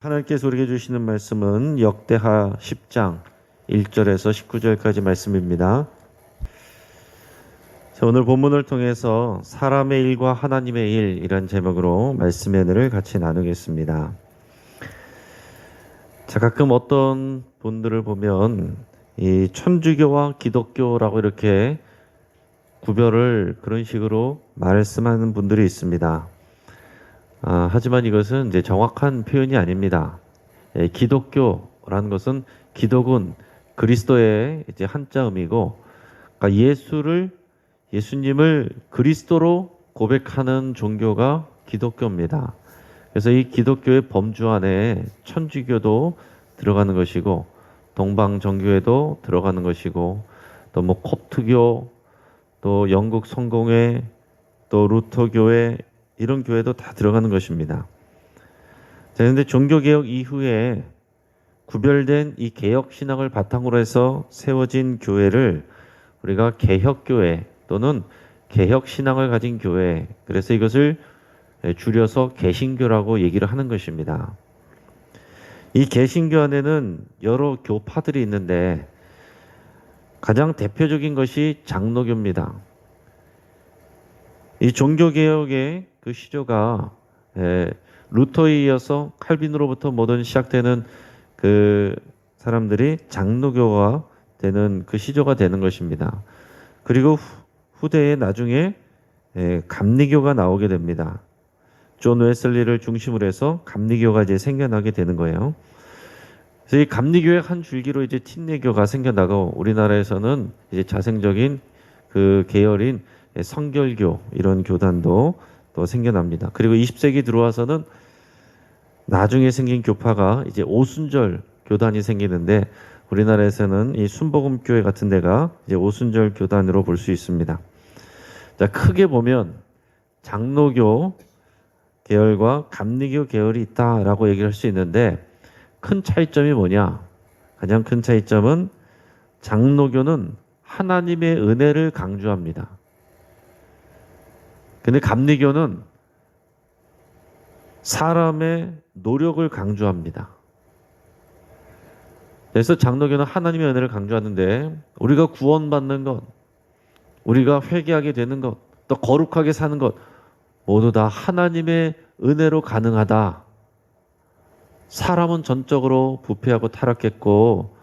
하나님께서 우리에게 주시는 말씀은 역대하 10장 1절에서 19절까지 말씀입니다. 자, 오늘 본문을 통해서 사람의 일과 하나님의 일이란 제목으로 말씀의 은혜를 같이 나누겠습니다. 자, 가끔 어떤 분들을 보면 이 천주교와 기독교라고 이렇게 구별을 그런 식으로 말씀하는 분들이 있습니다. 하지만 이것은 이제 정확한 표현이 아닙니다. 기독교라는 것은 기독은 그리스도의 이제 한자음이고, 그러니까 예수님을 그리스도로 고백하는 종교가 기독교입니다. 그래서 이 기독교의 범주 안에 천주교도 들어가는 것이고, 동방정교회도 들어가는 것이고, 또 뭐 콥트교, 또 영국 성공회, 또 루터교회, 이런 교회도 다 들어가는 것입니다. 자, 그런데 종교개혁 이후에 구별된 이 개혁신앙을 바탕으로 해서 세워진 교회를 우리가 개혁교회 또는 개혁신앙을 가진 교회, 그래서 이것을 줄여서 개신교라고 얘기를 하는 것입니다. 이 개신교 안에는 여러 교파들이 있는데 가장 대표적인 것이 장로교입니다. 이 종교개혁의 그 시조가 루터에 이어서 칼빈으로부터 모든 시작되는 그 사람들이 장로교가 되는 그 시조가 되는 것입니다. 그리고 후대에 나중에 감리교가 나오게 됩니다. 존 웨슬리를 중심으로 해서 감리교가 이제 생겨나게 되는 거예요. 그래서 이 감리교의 한 줄기로 이제 침례교가 생겨나고, 우리나라에서는 이제 자생적인 그 계열인 성결교, 이런 교단도 또 생겨납니다. 그리고 20세기 들어와서는 나중에 생긴 교파가 이제 오순절 교단이 생기는데, 우리나라에서는 이 순복음교회 같은 데가 이제 오순절 교단으로 볼 수 있습니다. 자, 크게 보면 장로교 계열과 감리교 계열이 있다라고 얘기를 할 수 있는데, 큰 차이점이 뭐냐? 가장 큰 차이점은 장로교는 하나님의 은혜를 강조합니다. 근데 감리교는 사람의 노력을 강조합니다. 그래서 장로교는 하나님의 은혜를 강조하는데, 우리가 구원받는 것, 우리가 회개하게 되는 것, 또 거룩하게 사는 것, 모두 다 하나님의 은혜로 가능하다. 사람은 전적으로 부패하고 타락했고,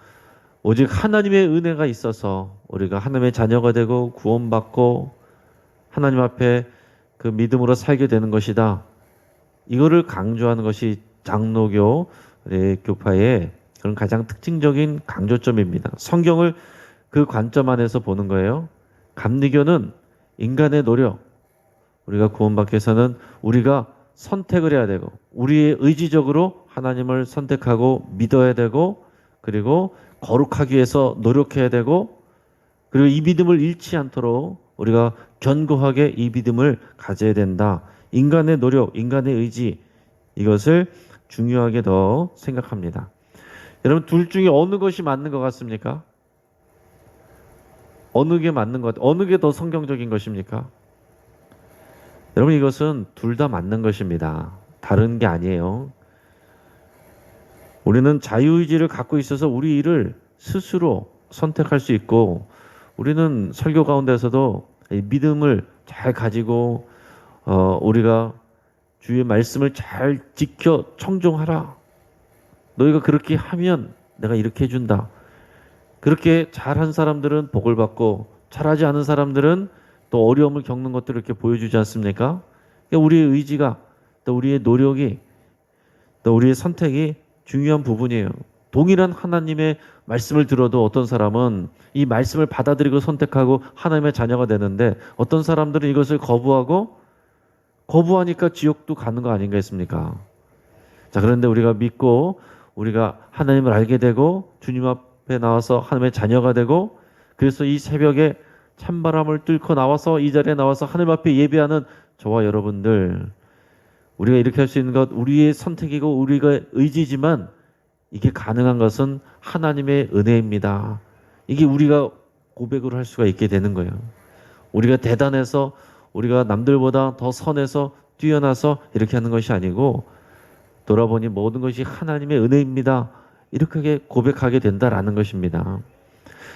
오직 하나님의 은혜가 있어서 우리가 하나님의 자녀가 되고 구원받고 하나님 앞에 그 믿음으로 살게 되는 것이다. 이거를 강조하는 것이 장로교 교파의 그런 가장 특징적인 강조점입니다. 성경을 그 관점 안에서 보는 거예요. 감리교는 인간의 노력, 우리가 구원받기 위해서는 우리가 선택을 해야 되고, 우리의 의지적으로 하나님을 선택하고 믿어야 되고, 그리고 거룩하기 위해서 노력해야 되고, 그리고 이 믿음을 잃지 않도록 우리가 견고하게 이 믿음을 가져야 된다. 인간의 노력, 인간의 의지, 이것을 중요하게 더 생각합니다. 여러분, 둘 중에 어느 것이 맞는 것 같습니까? 어느 게 맞는 것 같아요? 어느 게 더 성경적인 것입니까? 여러분, 이것은 둘 다 맞는 것입니다. 다른 게 아니에요. 우리는 자유의지를 갖고 있어서 우리 일을 스스로 선택할 수 있고, 우리는 설교 가운데서도 믿음을 잘 가지고 우리가 주의 말씀을 잘 지켜 청종하라. 너희가 그렇게 하면 내가 이렇게 해준다. 그렇게 잘한 사람들은 복을 받고, 잘하지 않은 사람들은 또 어려움을 겪는 것들을 이렇게 보여주지 않습니까? 그러니까 우리의 의지가, 또 우리의 노력이, 또 우리의 선택이 중요한 부분이에요. 동일한 하나님의 말씀을 들어도 어떤 사람은 이 말씀을 받아들이고 선택하고 하나님의 자녀가 되는데, 어떤 사람들은 이것을 거부하니까 지옥도 가는 거 아닌가했습니까? 자, 그런데 우리가 믿고 우리가 하나님을 알게 되고 주님 앞에 나와서 하나님의 자녀가 되고, 그래서 이 새벽에 찬바람을 뚫고 나와서 이 자리에 나와서 하나님 앞에 예배하는 저와 여러분들, 우리가 이렇게 할 수 있는 것 우리의 선택이고 우리가 의지지만, 이게 가능한 것은 하나님의 은혜입니다. 이게 우리가 고백으로 할 수가 있게 되는 거예요. 우리가 대단해서, 우리가 남들보다 더 선해서 뛰어나서 이렇게 하는 것이 아니고, 돌아보니 모든 것이 하나님의 은혜입니다. 이렇게 고백하게 된다라는 것입니다.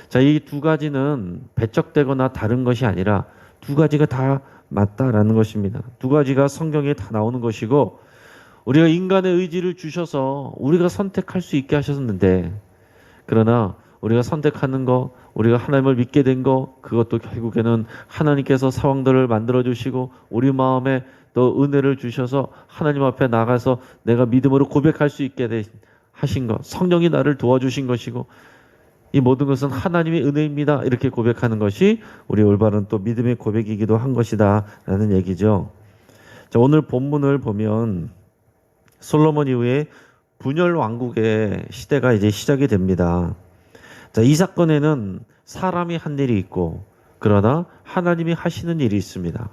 자, 이 두 가지는 배척되거나 다른 것이 아니라 두 가지가 다 맞다라는 것입니다. 두 가지가 성경에 다 나오는 것이고, 우리가 인간의 의지를 주셔서 우리가 선택할 수 있게 하셨는데, 그러나 우리가 선택하는 거, 우리가 하나님을 믿게 된 거, 그것도 결국에는 하나님께서 상황들을 만들어 주시고 우리 마음에 또 은혜를 주셔서 하나님 앞에 나가서 내가 믿음으로 고백할 수 있게 하신 것, 성령이 나를 도와주신 것이고, 이 모든 것은 하나님의 은혜입니다. 이렇게 고백하는 것이 우리 올바른 또 믿음의 고백이기도 한 것이다 라는 얘기죠. 자, 오늘 본문을 보면 솔로몬 이후에 분열 왕국의 시대가 이제 시작이 됩니다. 자, 이 사건에는 사람이 한 일이 있고, 그러나 하나님이 하시는 일이 있습니다.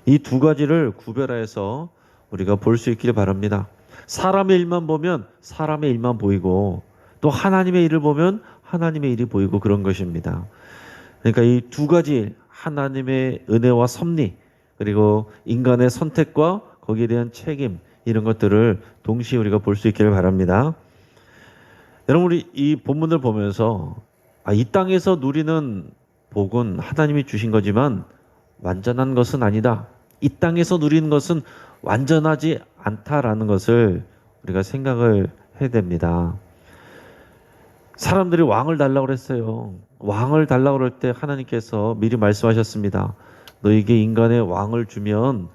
이 두 가지를 구별해서 우리가 볼 수 있길 바랍니다. 사람의 일만 보면 사람의 일만 보이고, 또 하나님의 일을 보면 하나님의 일이 보이고 그런 것입니다. 그러니까 이 두 가지, 하나님의 은혜와 섭리, 그리고 인간의 선택과 거기에 대한 책임, 이런 것들을 동시에 우리가 볼 수 있기를 바랍니다. 여러분, 우리 이 본문을 보면서 이 땅에서 누리는 복은 하나님이 주신 거지만 완전한 것은 아니다. 이 땅에서 누리는 것은 완전하지 않다라는 것을 우리가 생각을 해야 됩니다. 사람들이 왕을 달라고 그랬어요. 왕을 달라고 그럴 때 하나님께서 미리 말씀하셨습니다. 너에게 인간의 왕을 주면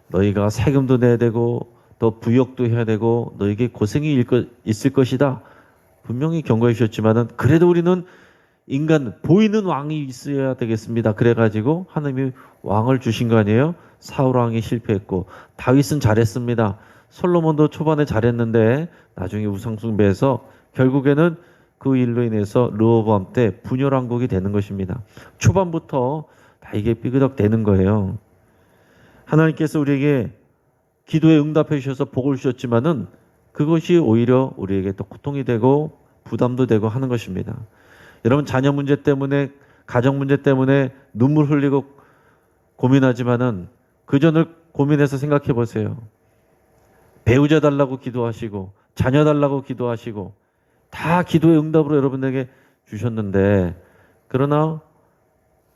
너희가 세금도 내야 되고 또 부역도 해야 되고 너에게 고생이 있을 것이다. 분명히 경고해 주셨지만은 그래도 우리는 인간 보이는 왕이 있어야 되겠습니다. 그래가지고 하나님이 왕을 주신 거 아니에요? 사울 왕이 실패했고 다윗은 잘했습니다. 솔로몬도 초반에 잘했는데 나중에 우상숭배해서 결국에는 그 일로 인해서 르호보암 때 분열 왕국이 되는 것입니다. 초반부터 다 이게 삐그덕 되는 거예요. 하나님께서 우리에게 기도에 응답해 주셔서 복을 주셨지만은 그것이 오히려 우리에게 또 고통이 되고 부담도 되고 하는 것입니다. 여러분, 자녀 문제 때문에, 가정 문제 때문에 눈물 흘리고 고민하지만은 그 전을 고민해서 생각해 보세요. 배우자 달라고 기도하시고 자녀 달라고 기도하시고 다 기도의 응답으로 여러분에게 주셨는데, 그러나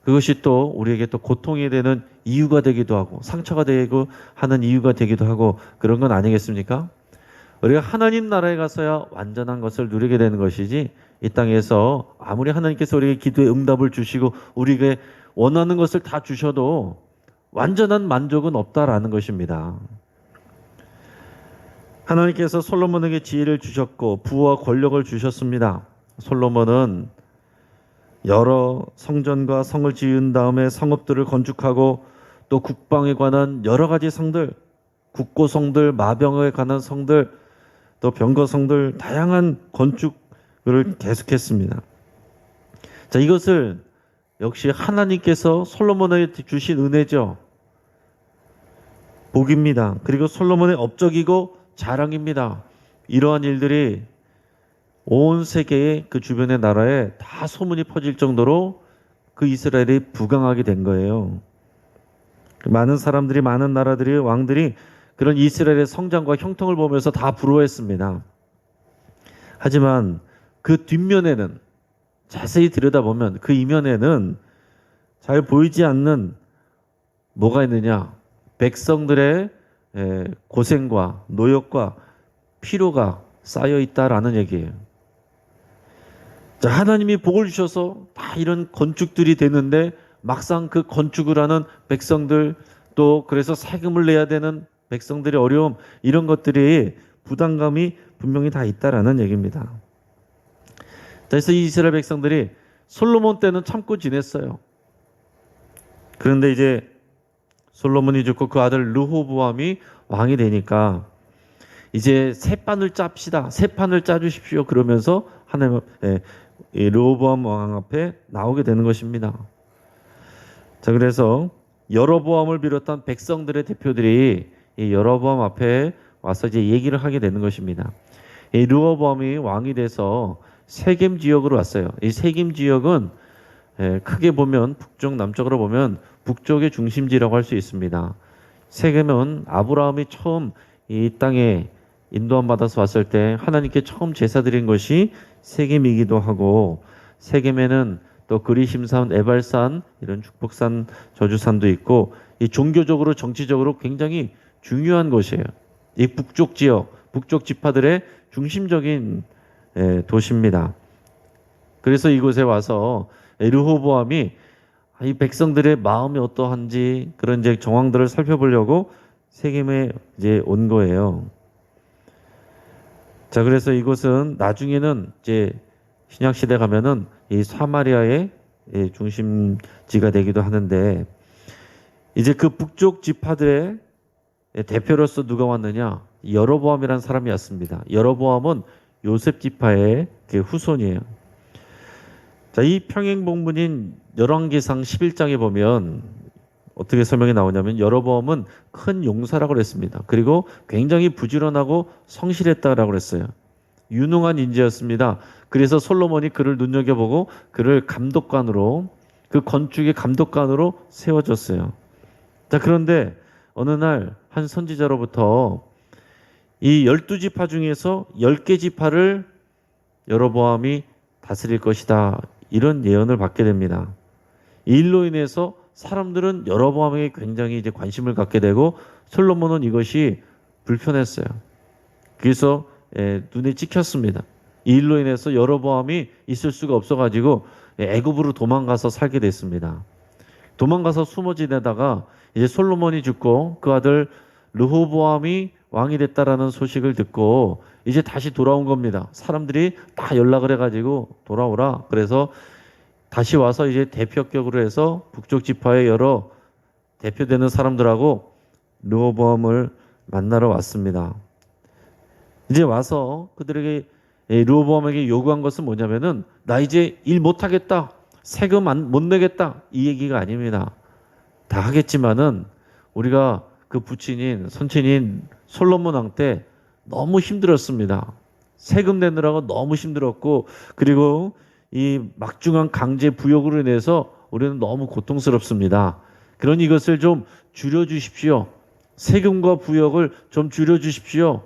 그것이 또 우리에게 또 고통이 되는 이유가 되기도 하고 상처가 되고 하는 이유가 되기도 하고 그런 건 아니겠습니까? 우리가 하나님 나라에 가서야 완전한 것을 누리게 되는 것이지, 이 땅에서 아무리 하나님께서 우리에게 기도의 응답을 주시고 우리에게 원하는 것을 다 주셔도 완전한 만족은 없다라는 것입니다. 하나님께서 솔로몬에게 지혜를 주셨고 부와 권력을 주셨습니다. 솔로몬은 여러 성전과 성을 지은 다음에 성읍들을 건축하고 또 국방에 관한 여러 가지 성들, 국고성들, 마병에 관한 성들, 또 병거성들, 다양한 건축을 계속했습니다. 자, 이것을 역시 하나님께서 솔로몬에게 주신 은혜죠. 복입니다. 그리고 솔로몬의 업적이고 자랑입니다. 이러한 일들이 온 세계의 그 주변의 나라에 다 소문이 퍼질 정도로 그 이스라엘이 부강하게 된 거예요. 많은 사람들이, 많은 나라들이, 왕들이 그런 이스라엘의 성장과 형통을 보면서 다 부러워했습니다. 하지만 그 뒷면에는, 자세히 들여다보면 그 이면에는 잘 보이지 않는 뭐가 있느냐? 백성들의 고생과 노역과 피로가 쌓여 있다라는 얘기예요. 자, 하나님이 복을 주셔서 다 이런 건축들이 되는데 막상 그 건축을 하는 백성들, 또 그래서 세금을 내야 되는 백성들의 어려움, 이런 것들이 부담감이 분명히 다 있다라는 얘기입니다. 자, 그래서 이 이스라엘 백성들이 솔로몬 때는 참고 지냈어요. 그런데 이제 솔로몬이 죽고 그 아들 르호보암이 왕이 되니까 이제 새 판을 짭시다. 새 판을 짜주십시오. 그러면서 하나님, 르호보암 왕 앞에 나오게 되는 것입니다. 자, 그래서 여로보암을 비롯한 백성들의 대표들이 이 여로보암 앞에 와서 이제 얘기를 하게 되는 것입니다. 이 르호보암이 왕이 돼서 세겜 지역으로 왔어요. 이 세겜 지역은 크게 보면 북쪽, 남쪽으로 보면 북쪽의 중심지라고 할 수 있습니다. 세겜은 아브라함이 처음 이 땅에 인도함 받아서 왔을 때 하나님께 처음 제사 드린 것이 세겜이기도 하고, 세겜에는 또 그리심산, 에발산, 이런 축복산, 저주산도 있고, 이 종교적으로 정치적으로 굉장히 중요한 곳이에요. 이 북쪽 지역, 북쪽 지파들의 중심적인 도시입니다. 그래서 이곳에 와서 르호보암이 이 백성들의 마음이 어떠한지 그런 이제 정황들을 살펴보려고 세겜에 이제 온 거예요. 자, 그래서 이곳은 나중에는 이제 신약 시대 가면은 이 사마리아의 중심지가 되기도 하는데, 이제 그 북쪽 지파들의 대표로서 누가 왔느냐? 여로보암이라는 사람이 왔습니다. 여로보암은 요셉 지파의 그 후손이에요. 자, 이 평행본문인 열왕기상 11장에 보면 어떻게 설명이 나오냐면, 여로보암은 큰 용사라고 그랬습니다. 그리고 굉장히 부지런하고 성실했다라고 그랬어요. 유능한 인재였습니다. 그래서 솔로몬이 그를 눈여겨보고 그를 감독관으로, 그 건축의 감독관으로 세워줬어요. 자, 그런데 어느 날 한 선지자로부터 이 12지파 중에서 10개 지파를 여로보암이 다스릴 것이다, 이런 예언을 받게 됩니다. 이 일로 인해서 사람들은 여로보암에게 굉장히 이제 관심을 갖게 되고, 솔로몬은 이것이 불편했어요. 그래서 눈에 찍혔습니다. 이 일로 인해서 여로보암이 있을 수가 없어가지고 애굽으로 도망가서 살게 됐습니다. 도망가서 숨어 지내다가 이제 솔로몬이 죽고 그 아들 르호보암이 왕이 됐다라는 소식을 듣고 이제 다시 돌아온 겁니다. 사람들이 다 연락을 해가지고 돌아오라. 그래서 다시 와서 이제 대표격으로 해서 북쪽 지파의 여러 대표되는 사람들하고 르호보암을 만나러 왔습니다. 이제 와서 그들에게, 르호보암에게 요구한 것은 뭐냐면은, 나 이제 일 못하겠다, 세금 못 내겠다, 이 얘기가 아닙니다. 다 하겠지만은 우리가 그 부친인 선친인 솔로몬 왕 때 너무 힘들었습니다. 세금 내느라고 너무 힘들었고, 그리고 이 막중한 강제 부역으로 인해서 우리는 너무 고통스럽습니다. 그러니 이것을 좀 줄여주십시오. 세금과 부역을 좀 줄여주십시오.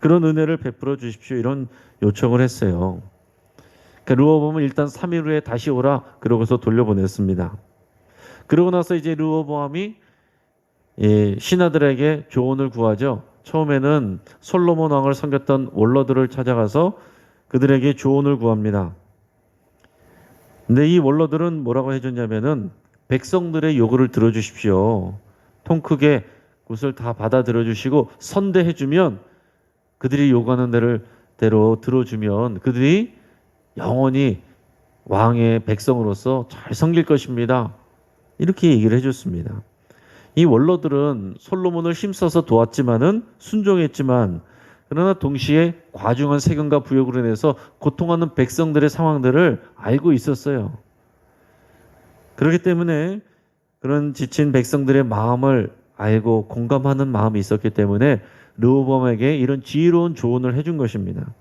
그런 은혜를 베풀어 주십시오. 이런 요청을 했어요. 그러니까 르호보암은 일단 3일 후에 다시 오라 그러고서 돌려보냈습니다. 그러고 나서 이제 르호보암이 신하들에게 조언을 구하죠. 처음에는 솔로몬 왕을 섬겼던 원로들을 찾아가서 그들에게 조언을 구합니다. 근데 이 원로들은 뭐라고 해줬냐면은, 백성들의 요구를 들어주십시오. 통 크게 그것을 다 받아들여 주시고 선대해주면, 그들이 요구하는 대로 들어주면 그들이 영원히 왕의 백성으로서 잘 섬길 것입니다. 이렇게 얘기를 해줬습니다. 이 원로들은 솔로몬을 힘써서 도왔지만은, 순종했지만, 그러나 동시에 과중한 세금과 부역으로 인해서 고통하는 백성들의 상황들을 알고 있었어요. 그렇기 때문에 그런 지친 백성들의 마음을 알고 공감하는 마음이 있었기 때문에 르호보암에게 이런 지혜로운 조언을 해준 것입니다.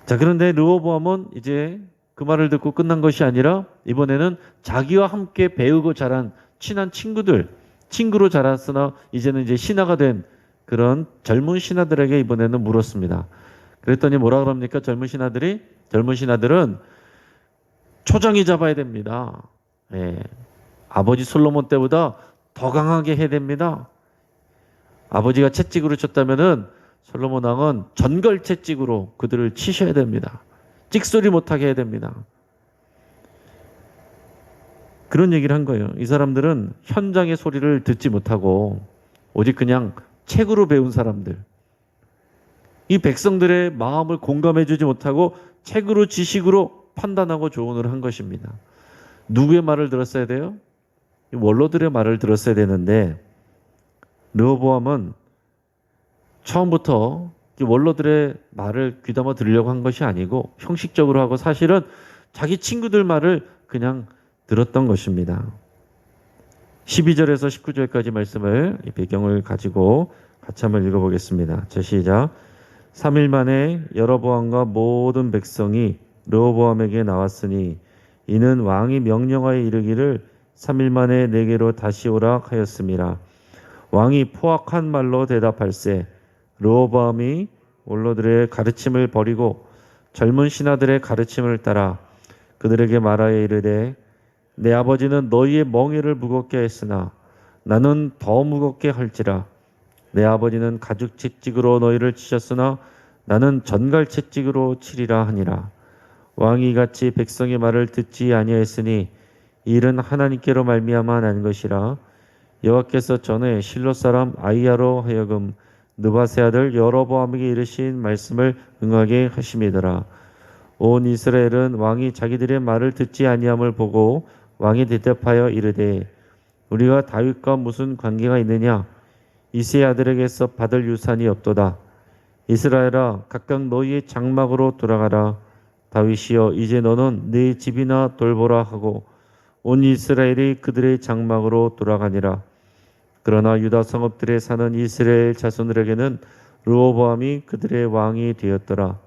자, 그런데 르호보암은 이제 그 말을 듣고 끝난 것이 아니라 이번에는 자기와 함께 배우고 자란 친한 친구로 자랐으나 이제는 이제 신하가 된 그런 젊은 신하들에게 이번에는 물었습니다. 그랬더니 뭐라 그럽니까? 젊은 신하들은 초장이 잡아야 됩니다. 아버지 솔로몬 때보다 더 강하게 해야 됩니다. 아버지가 채찍으로 쳤다면은 솔로몬 왕은 전걸 채찍으로 그들을 치셔야 됩니다. 찍소리 못하게 해야 됩니다. 그런 얘기를 한 거예요. 이 사람들은 현장의 소리를 듣지 못하고 오직 그냥 책으로 배운 사람들. 이 백성들의 마음을 공감해 주지 못하고 책으로, 지식으로 판단하고 조언을 한 것입니다. 누구의 말을 들었어야 돼요? 원로들의 말을 들었어야 되는데, 르호보암은 처음부터 원로들의 말을 귀담아 들으려고 한 것이 아니고 형식적으로 하고, 사실은 자기 친구들 말을 그냥 들었던 것입니다. 12절에서 19절까지 말씀을, 이 배경을 가지고 같이 한번 읽어보겠습니다. 자, 시작. 3일 만에 여로보암과 모든 백성이 르호보암에게 나왔으니 이는 왕이 명령하여 이르기를 3일 만에 내게로 다시 오라 하였음이라. 왕이 포악한 말로 대답할세 르호보암이 원로들의 가르침을 버리고 젊은 신하들의 가르침을 따라 그들에게 말하여 이르되 내 아버지는 너희의 멍에를 무겁게 했으나 나는 더 무겁게 할지라. 내 아버지는 가죽 채찍으로 너희를 치셨으나 나는 전갈 채찍으로 치리라 하니라. 왕이 이같이 백성의 말을 듣지 아니하였으니 이 일은 하나님께로 말미암아 난 것이라. 여호와께서 전에 실로 사람 아이야로 하여금 느바세 아들 여로보암에게 이르신 말씀을 응하게 하심이더라. 온 이스라엘은 왕이 자기들의 말을 듣지 아니함을 보고 왕이 대답하여 이르되 우리가 다윗과 무슨 관계가 있느냐? 이새의 아들에게서 받을 유산이 없도다. 이스라엘아 각각 너희의 장막으로 돌아가라. 다윗이여 이제 너는 네 집이나 돌보라 하고 온 이스라엘이 그들의 장막으로 돌아가니라. 그러나 유다 성읍들에 사는 이스라엘 자손들에게는 르호보암이 그들의 왕이 되었더라.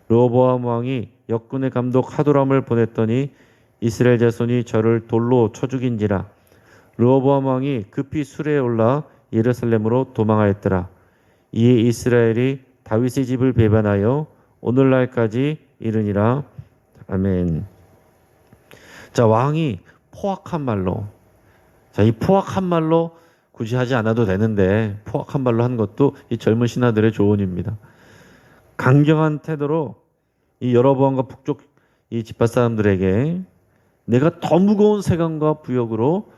르호보암 왕이 역군의 감독 하도람을 보냈더니 이스라엘 자손이 저를 돌로 쳐 죽인지라. 르호보암 왕이 급히 수레에 올라 예루살렘으로 도망하였더라. 이에 이스라엘이 다윗의 집을 배반하여 오늘날까지 이르니라. 아멘. 자, 왕이 포악한 말로, 자, 이 포악한 말로 굳이 하지 않아도 되는데 포악한 말로 한 것도 이 젊은 신하들의 조언입니다. 강경한 태도로 이 여로보암과 북쪽 이 지파 사람들에게 내가 더 무거운 세관과 부역으로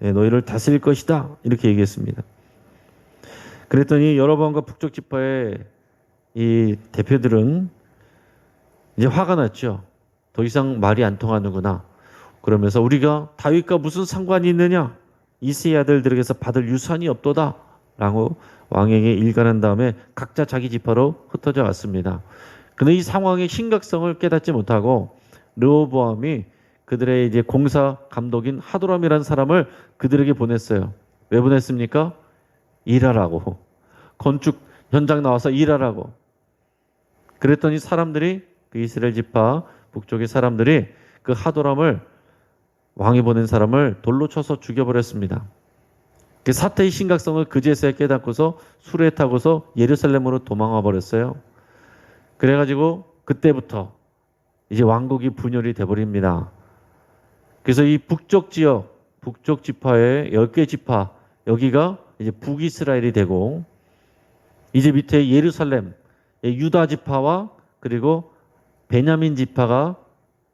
너희를 다스릴 것이다 이렇게 얘기했습니다. 그랬더니 여로보암과 북쪽 지파의 이 대표들은 이제 화가 났죠. 더 이상 말이 안 통하는구나. 그러면서 우리가 다윗과 무슨 상관이 있느냐? 이새의 아들들에게서 받을 유산이 없도다 라고 왕에게 일관한 다음에 각자 자기 지파로 흩어져 왔습니다. 그런데 이 상황의 심각성을 깨닫지 못하고 르호보암이 그들의 이제 공사 감독인 하도람이라는 사람을 그들에게 보냈어요. 왜 보냈습니까? 일하라고. 건축 현장 나와서 일하라고. 그랬더니 사람들이 그 이스라엘 지파 북쪽의 사람들이 그 하도람을 왕이 보낸 사람을 돌로 쳐서 죽여버렸습니다. 그 사태의 심각성을 그제서야 깨닫고서 수레에 타고서 예루살렘으로 도망와 버렸어요. 그래가지고 그때부터 이제 왕국이 분열이 돼버립니다. 그래서 이 북쪽 지역, 북쪽 지파의 10개 지파, 여기가 이제 북이스라엘이 되고 이제 밑에 예루살렘, 유다 지파와 그리고 베냐민 지파가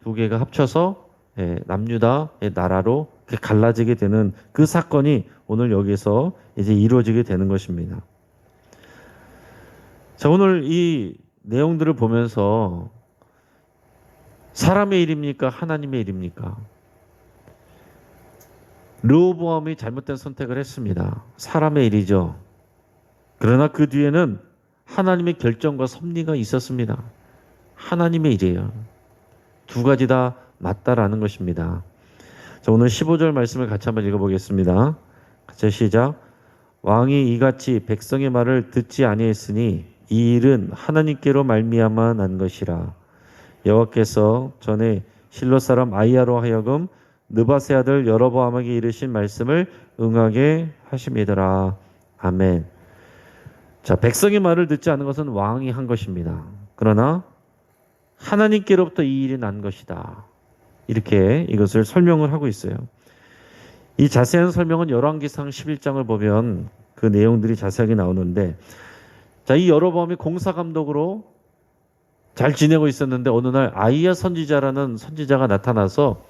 두 개가 합쳐서 남유다의 나라로 갈라지게 되는 그 사건이 오늘 여기서 이제 이루어지게 되는 것입니다. 자, 오늘 이 내용들을 보면서 사람의 일입니까? 하나님의 일입니까? 르호보암이 잘못된 선택을 했습니다. 사람의 일이죠. 그러나 그 뒤에는 하나님의 결정과 섭리가 있었습니다. 하나님의 일이에요. 두 가지 다 맞다라는 것입니다. 자, 오늘 15절 말씀을 같이 한번 읽어보겠습니다. 같이 시작. 왕이 이같이 백성의 말을 듣지 아니했으니 이 일은 하나님께로 말미암아 난 것이라. 여호와께서 전에 실로 사람 아이야로 하여금 느바세 아들 여로보암에게 이르신 말씀을 응하게 하심이더라. 아멘. 자, 백성의 말을 듣지 않은 것은 왕이 한 것입니다. 그러나 하나님께로부터 이 일이 난 것이다. 이렇게 이것을 설명을 하고 있어요. 이 자세한 설명은 열왕기상 11장을 보면 그 내용들이 자세하게 나오는데, 자, 이 여로보암이 공사감독으로 잘 지내고 있었는데 어느 날 아이야 선지자라는 선지자가 나타나서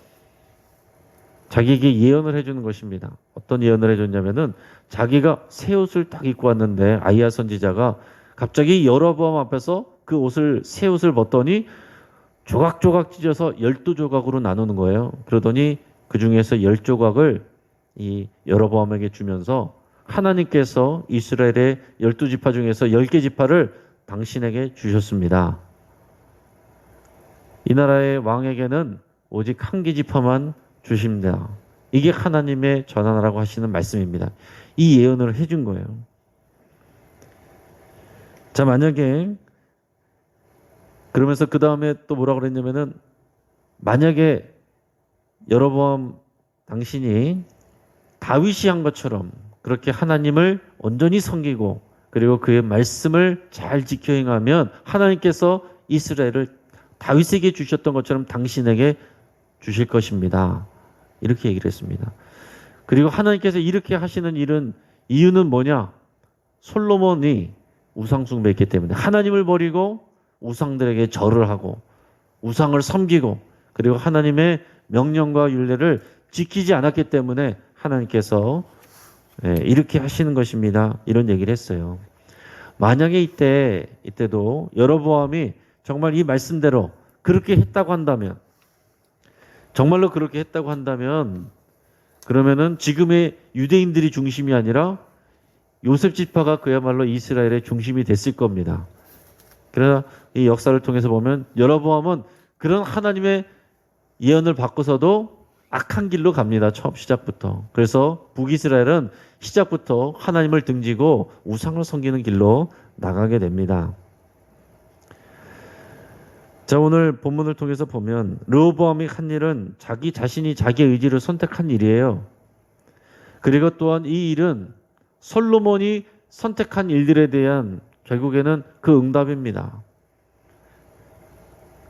자기에게 예언을 해주는 것입니다. 어떤 예언을 해줬냐면은 자기가 새 옷을 딱 입고 왔는데 아이야 선지자가 갑자기 여로보암 앞에서 그 옷을 새 옷을 벗더니 조각조각 찢어서 12조각으로 나누는 거예요. 그러더니 그 중에서 10조각을 이 여로보암에게 주면서 하나님께서 이스라엘의 12지파 중에서 10개 지파를 당신에게 주셨습니다. 이 나라의 왕에게는 오직 한 개 지파만 주십니다. 이게 하나님의 전하라고 하시는 말씀입니다. 이 예언을 해준 거예요. 자, 만약에 그러면서 그 다음에 또 뭐라고 그랬냐면은 만약에 여로보암 당신이 다윗이 한 것처럼 그렇게 하나님을 온전히 섬기고 그리고 그의 말씀을 잘 지켜 행하면 하나님께서 이스라엘을 다윗에게 주셨던 것처럼 당신에게 주실 것입니다. 이렇게 얘기를 했습니다. 그리고 하나님께서 이렇게 하시는 이유는 뭐냐? 솔로몬이 우상 숭배했기 때문에 하나님을 버리고 우상들에게 절을 하고 우상을 섬기고 그리고 하나님의 명령과 율례를 지키지 않았기 때문에 하나님께서 이렇게 하시는 것입니다. 이런 얘기를 했어요. 만약에 이때도 여로보암이 정말 이 말씀대로 그렇게 했다고 한다면, 정말로 그렇게 했다고 한다면, 그러면은 지금의 유대인들이 중심이 아니라 요셉 지파가 그야말로 이스라엘의 중심이 됐을 겁니다. 그러나 이 역사를 통해서 보면 여로보암은 그런 하나님의 예언을 받고서도 악한 길로 갑니다. 처음 시작부터. 그래서 북이스라엘은 시작부터 하나님을 등지고 우상을 섬기는 길로 나가게 됩니다. 자, 오늘 본문을 통해서 보면 르호보암이 한 일은 자기 자신이 자기의 의지를 선택한 일이에요. 그리고 또한 이 일은 솔로몬이 선택한 일들에 대한 결국에는 그 응답입니다.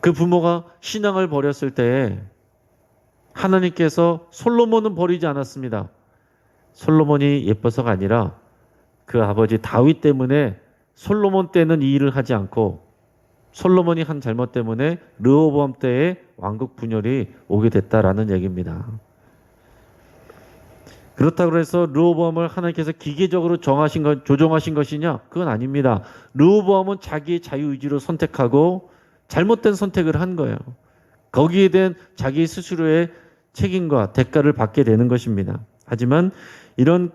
그 부모가 신앙을 버렸을 때에 하나님께서 솔로몬은 버리지 않았습니다. 솔로몬이 예뻐서가 아니라 그 아버지 다윗 때문에 솔로몬 때는 이 일을 하지 않고 솔로몬이 한 잘못 때문에 르호보암 때에 왕국 분열이 오게 됐다라는 얘기입니다. 그렇다고 해서 르호보암을 하나님께서 기계적으로 조종하신 것이냐? 그건 아닙니다. 르호보암은 자기의 자유의지로 선택하고 잘못된 선택을 한 거예요. 거기에 대한 자기 스스로의 책임과 대가를 받게 되는 것입니다. 하지만 이런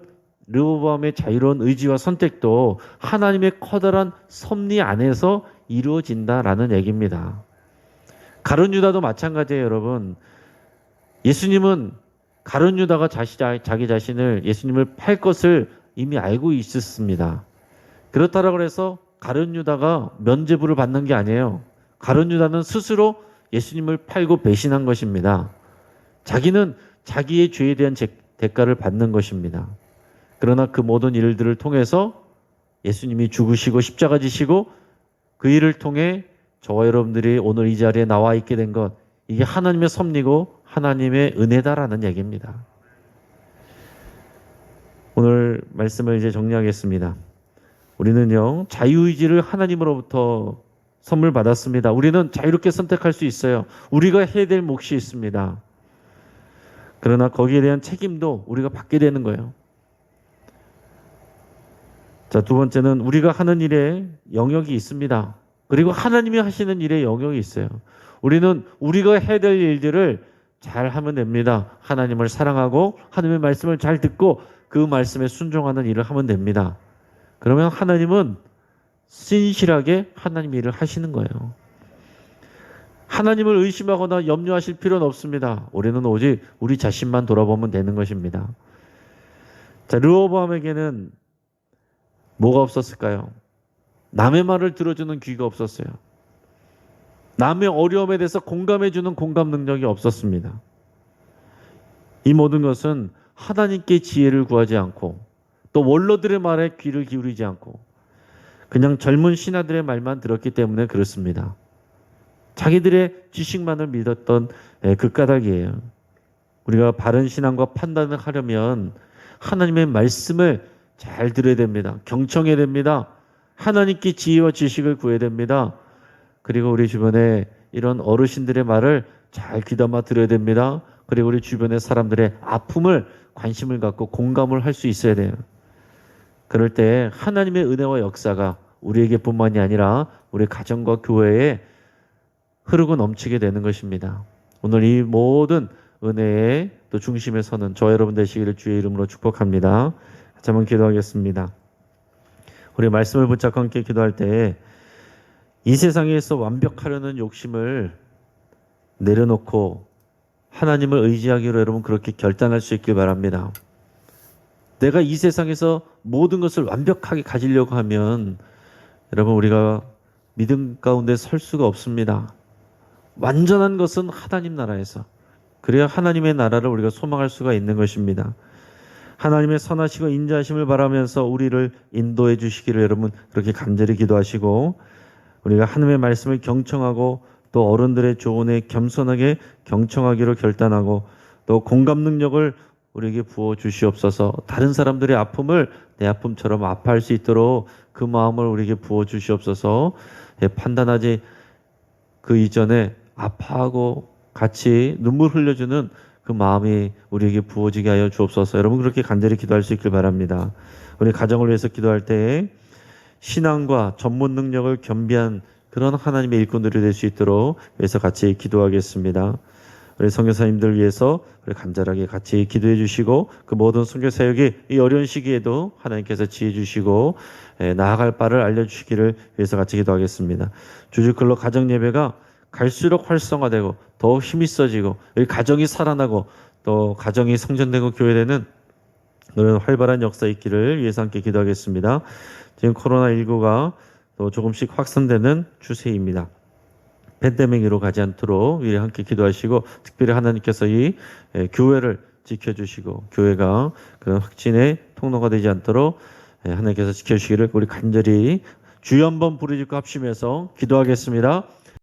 르호보암의 자유로운 의지와 선택도 하나님의 커다란 섭리 안에서 이루어진다라는 얘기입니다. 가룟 유다도 마찬가지예요, 여러분. 예수님은 가룟 유다가 자기 자신을 예수님을 팔 것을 이미 알고 있었습니다. 그렇다고 해서 가룟 유다가 면죄부를 받는 게 아니에요. 가룟 유다는 스스로 예수님을 팔고 배신한 것입니다. 자기는 자기의 죄에 대한 대가를 받는 것입니다. 그러나 그 모든 일들을 통해서 예수님이 죽으시고 십자가 지시고 그 일을 통해 저와 여러분들이 오늘 이 자리에 나와 있게 된 것, 이게 하나님의 섭리고 하나님의 은혜다라는 얘기입니다. 오늘 말씀을 이제 정리하겠습니다. 우리는요, 자유의지를 하나님으로부터 선물 받았습니다. 우리는 자유롭게 선택할 수 있어요. 우리가 해야 될 몫이 있습니다. 그러나 거기에 대한 책임도 우리가 받게 되는 거예요. 자, 두 번째는 우리가 하는 일에 영역이 있습니다. 그리고 하나님이 하시는 일에 영역이 있어요. 우리는 우리가 해야 될 일들을 잘 하면 됩니다. 하나님을 사랑하고 하나님의 말씀을 잘 듣고 그 말씀에 순종하는 일을 하면 됩니다. 그러면 하나님은 신실하게 하나님 일을 하시는 거예요. 하나님을 의심하거나 염려하실 필요는 없습니다. 우리는 오직 우리 자신만 돌아보면 되는 것입니다. 자, 르호보암에게는 뭐가 없었을까요? 남의 말을 들어주는 귀가 없었어요. 남의 어려움에 대해서 공감해주는 공감 능력이 없었습니다. 이 모든 것은 하나님께 지혜를 구하지 않고 또 원로들의 말에 귀를 기울이지 않고 그냥 젊은 신하들의 말만 들었기 때문에 그렇습니다. 자기들의 지식만을 믿었던 그 까닭이에요. 우리가 바른 신앙과 판단을 하려면 하나님의 말씀을 잘 들어야 됩니다. 경청해야 됩니다. 하나님께 지혜와 지식을 구해야 됩니다. 그리고 우리 주변에 이런 어르신들의 말을 잘 귀담아 들어야 됩니다. 그리고 우리 주변의 사람들의 아픔을 관심을 갖고 공감을 할 수 있어야 돼요. 그럴 때 하나님의 은혜와 역사가 우리에게뿐만이 아니라 우리 가정과 교회에 흐르고 넘치게 되는 것입니다. 오늘 이 모든 은혜의 또 중심에 서는 저 여러분 되시기를 주의 이름으로 축복합니다. 같이 한번 기도하겠습니다. 우리 말씀을 붙잡고 함께 기도할 때 이 세상에서 완벽하려는 욕심을 내려놓고 하나님을 의지하기로 여러분 그렇게 결단할 수 있길 바랍니다. 내가 이 세상에서 모든 것을 완벽하게 가지려고 하면 여러분 우리가 믿음 가운데 설 수가 없습니다. 완전한 것은 하나님 나라에서, 그래야 하나님의 나라를 우리가 소망할 수가 있는 것입니다. 하나님의 선하시고 인자하심을 바라면서 우리를 인도해 주시기를 여러분 그렇게 간절히 기도하시고, 우리가 하나님의 말씀을 경청하고 또 어른들의 조언에 겸손하게 경청하기로 결단하고, 또 공감 능력을 우리에게 부어 주시옵소서. 다른 사람들의 아픔을 내 아픔처럼 아파할 수 있도록 그 마음을 우리에게 부어 주시옵소서. 판단하지 그 이전에 아파하고 같이 눈물 흘려주는 그 마음이 우리에게 부어지게 하여 주옵소서. 여러분 그렇게 간절히 기도할 수 있길 바랍니다. 우리 가정을 위해서 기도할 때에 신앙과 전문 능력을 겸비한 그런 하나님의 일꾼들이 될 수 있도록 위해서 같이 기도하겠습니다. 우리 선교사님들 위해서 우리 간절하게 같이 기도해 주시고, 그 모든 선교 사역이 이 어려운 시기에도 하나님께서 지혜 주시고 나아갈 바를 알려주시기를 위해서 같이 기도하겠습니다. 주주클로 가정 예배가 갈수록 활성화되고 더 힘이 있어지고 가정이 살아나고 또 가정이 성전되고 교회되는 그런 활발한 역사 있기를 위해서 함께 기도하겠습니다. 지금 코로나19가 또 조금씩 확산되는 추세입니다. 팬데믹으로 가지 않도록 우리 함께 기도하시고, 특별히 하나님께서 이 교회를 지켜주시고 교회가 그런 확진의 통로가 되지 않도록 하나님께서 지켜주시기를 우리 간절히 주여 한번 부르짖고 합심해서 기도하겠습니다.